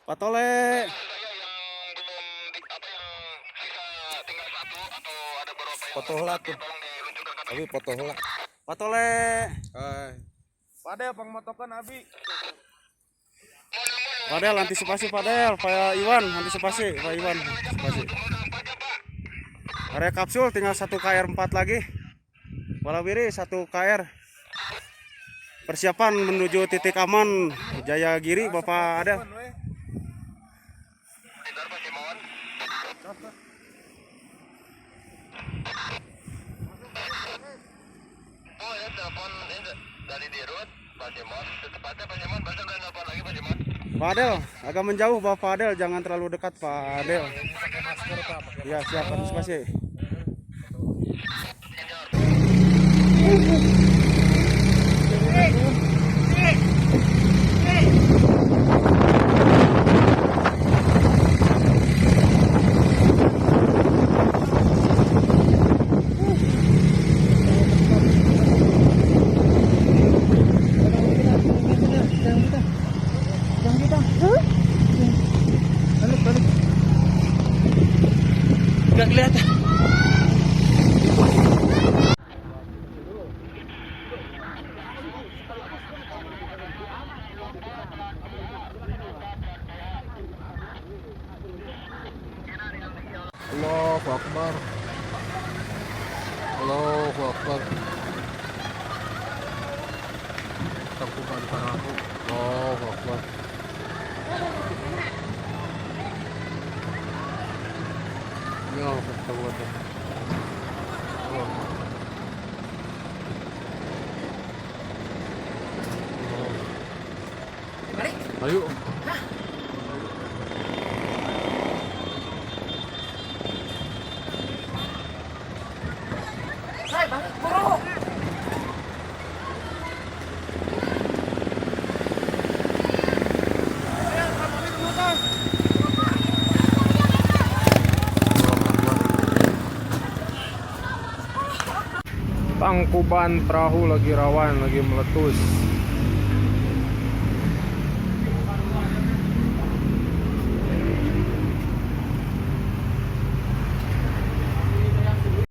Patole. Potohla tuh. Abi potohla. Patole. Padel pangmotokan Abi. Padel antisipasi Padel, Pak Iwan antisipasi, Pak Iwan antisipasi. Area kapsul tinggal 1 KR 4 lagi. Walawiri 1 KR. Persiapan menuju titik aman Jayagiri Bapak Adel. Oh ya telepon dari Dirut Pak Simon, secepatnya Pak Simon, besok kan telepon lagi Pak Simon. Pak Adel agak menjauh Bapak Adel, jangan terlalu dekat Pak Adel. Pakai masker Pak. Ya siap antisipasi. Nggak kelihatan. Allahu Akbar. Allahu Akbar. Terbuka di depan aku. Allahu Akbar. Ya Allah. Ayo. Tangkuban perahu lagi rawan, lagi meletus.